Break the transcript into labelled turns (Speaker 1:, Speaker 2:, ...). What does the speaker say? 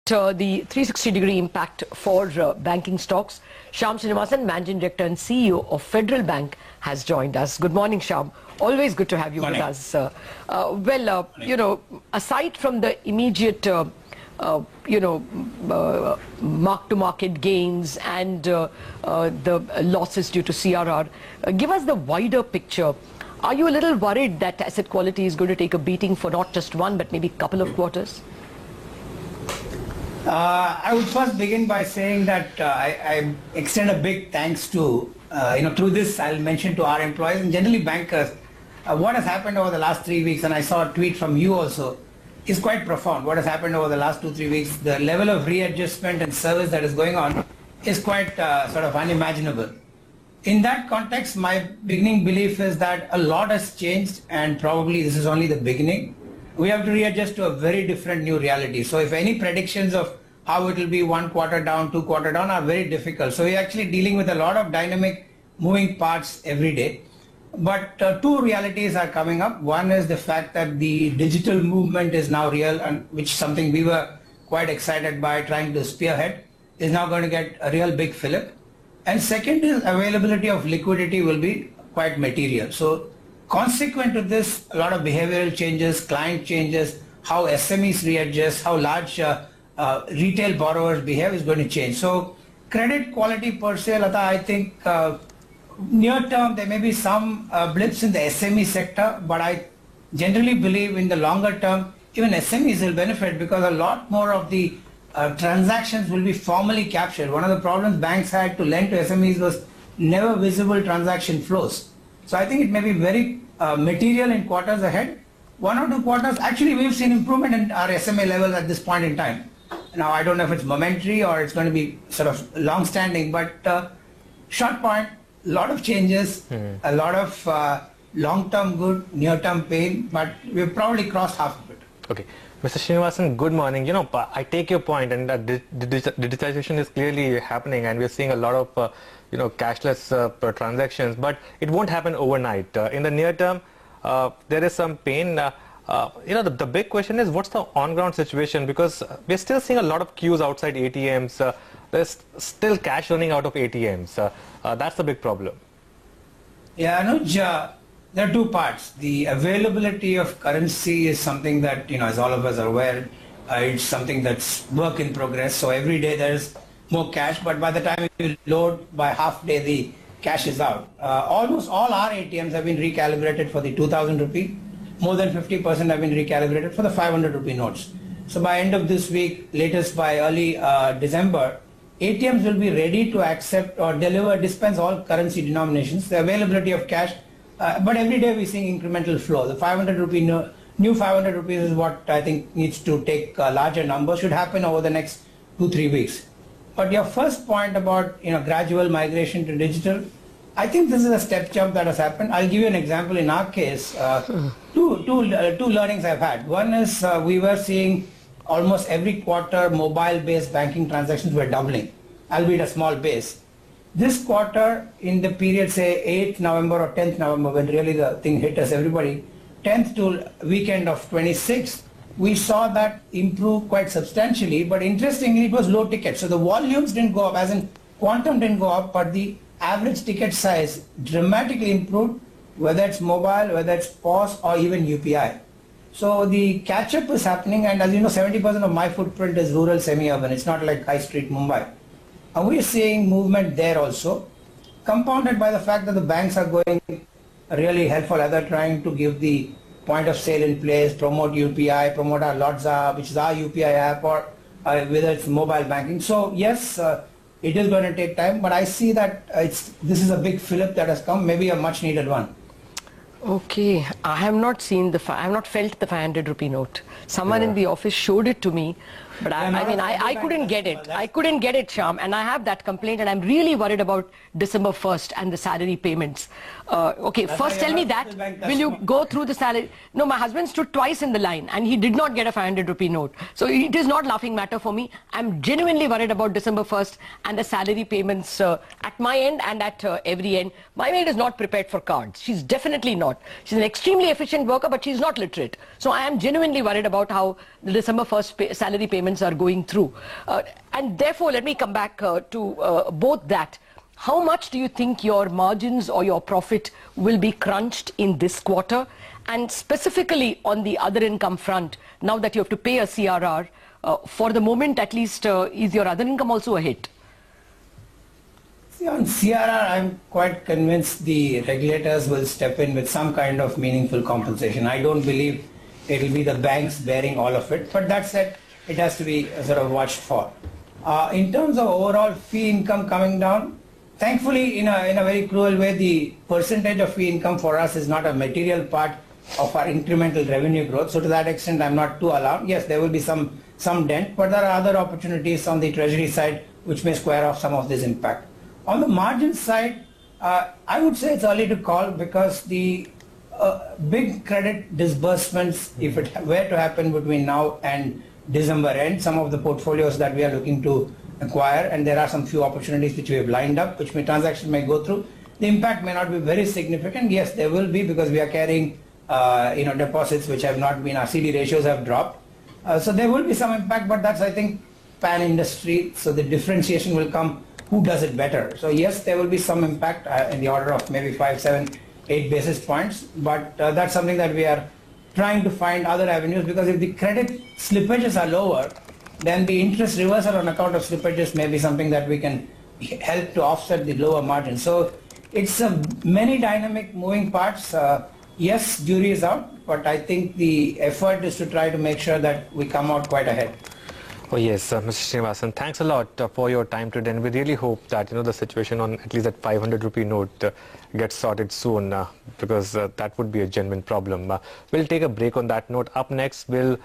Speaker 1: the 360-degree impact for banking stocks. Shyam Srinivasan, Managing Director and CEO of Federal Bank, has joined us. Good morning, Shyam. Always good to have you with us. Aside from the immediate, mark-to-market gains and the losses due to CRR, give us the wider picture. Are you a little worried that asset quality is going to take a beating for not just one, but maybe a couple of quarters?
Speaker 2: I would first begin by saying that I extend a big thanks to, through this I'll mention to our employees and generally bankers, what has happened over the last 3 weeks, and I saw a tweet from you also, is quite profound. What has happened over the last 2-3 weeks, the level of readjustment and service that is going on is quite sort of unimaginable. In that context, my beginning belief is that a lot has changed and probably this is only the beginning. We have to readjust to a very different new reality. So if any predictions of how it will be 1 quarter down, 2 quarter down are very difficult. So we're actually dealing with a lot of dynamic moving parts every day. But two realities are coming up. One is the fact that the digital movement is now real, and which is something we were quite excited by trying to spearhead, is now going to get a real big fillip. And second is availability of liquidity will be quite material. So consequent to this, a lot of behavioral changes, client changes, how SMEs readjust, how large retail borrowers behave is going to change. So credit quality per se, Lata, I think near term there may be some blips in the SME sector, but I generally believe in the longer term even SMEs will benefit because a lot more of the transactions will be formally captured. One of the problems banks had to lend to SMEs was never visible transaction flows. So I think it may be very material in quarters ahead. 1 or 2 quarters, actually we've seen improvement in our SMA levels at this point in time. Now I don't know if it's momentary or it's going to be sort of long-standing, but short point, a lot of changes, a lot of long-term good, near-term pain, but we've probably crossed half of it.
Speaker 3: Okay. Mr. Srinivasan, good morning. I take your point, and digitization is clearly happening, and we're seeing a lot of, cashless transactions, but it won't happen overnight. In the near term, there is some pain. The big question is what's the on-ground situation, because we're still seeing a lot of queues outside ATMs. There's still cash running out of ATMs. That's the big problem.
Speaker 2: Yeah, Anuj, there are two parts. The availability of currency is something that, as all of us are aware, it's something that's work in progress. So every day there's more cash, but by the time you load, by half day the cash is out. Almost all our ATMs have been recalibrated for the 2,000 rupee. More than 50% have been recalibrated for the 500 rupee notes. So by end of this week, latest by early December, ATMs will be ready to accept or dispense all currency denominations. The availability of cash, but every day we're seeing incremental flow. The 500 rupee new 500 rupees is what I think needs to take larger numbers, should happen over the next 2-3 weeks. But your first point about gradual migration to digital, I think this is a step jump that has happened. I'll give you an example. In our case, two learnings I've had. One is we were seeing almost every quarter mobile-based banking transactions were doubling, albeit a small base. This quarter, in the period say 8th November or 10th November, when really the thing hit us, everybody, 10th to weekend of 26th, we saw that improve quite substantially, but interestingly it was low ticket. So the volumes didn't go up, as in quantum didn't go up, but the average ticket size dramatically improved, whether it's mobile, whether it's POS or even UPI. So the catch-up is happening, and as you know, 70% of my footprint is rural semi-urban. It's not like high street Mumbai. And we're seeing movement there also, compounded by the fact that the banks are going really helpful. They're trying to give the point of sale in place, promote UPI, promote our Lotza, which is our UPI app, or whether it's mobile banking. So yes, it is going to take time, but I see that this is a big fillip that has come, maybe a much needed one.
Speaker 1: Okay, I have not seen I have not felt the 500 rupee note. Someone in the office showed it to me, but I couldn't get it. I couldn't get it, Shyam, and I have that complaint, and I'm really worried about December 1st and the salary payments. Okay, first tell me that. Will you go through the salary? No, my husband stood twice in the line, and he did not get a 500 rupee note. So it is not laughing matter for me. I'm genuinely worried about December 1st and the salary payments at my end and at every end. My maid is not prepared for cards. She's definitely not. She's an extremely efficient worker, but she's not literate. So I am genuinely worried about how the December 1st salary payment governments are going through. And therefore, let me come back to both that. How much do you think your margins or your profit will be crunched in this quarter? And specifically on the other income front, now that you have to pay a CRR, for the moment at least, is your other income also a hit?
Speaker 2: See, on CRR, I'm quite convinced the regulators will step in with some kind of meaningful compensation. I don't believe it will be the banks bearing all of it, but that said, it has to be sort of watched for. In terms of overall fee income coming down, thankfully, in a very cruel way, the percentage of fee income for us is not a material part of our incremental revenue growth. So to that extent, I'm not too alarmed. Yes, there will be some dent, but there are other opportunities on the treasury side which may square off some of this impact. On the margin side, I would say it's early to call because the big credit disbursements, if it were to happen between now and December end, some of the portfolios that we are looking to acquire, and there are some few opportunities which we have lined up, which transaction may go through. The impact may not be very significant. Yes, there will be because we are carrying deposits which have not been, our CD ratios have dropped. So there will be some impact, but that's, I think, pan industry. So the differentiation will come, who does it better. So yes, there will be some impact in the order of maybe 5, 7, 8 basis points, but that's something that we are trying to find other avenues, because if the credit slippages are lower, then the interest reversal on account of slippages may be something that we can help to offset the lower margin. So it's many dynamic moving parts. Yes, jury is out, but I think the effort is to try to make sure that we come out quite ahead.
Speaker 3: Oh yes, Mr. Srinivasan, thanks a lot for your time today, and we really hope that the situation on at least that 500 rupee note gets sorted soon, because that would be a genuine problem. We'll take a break on that note. Up next, we'll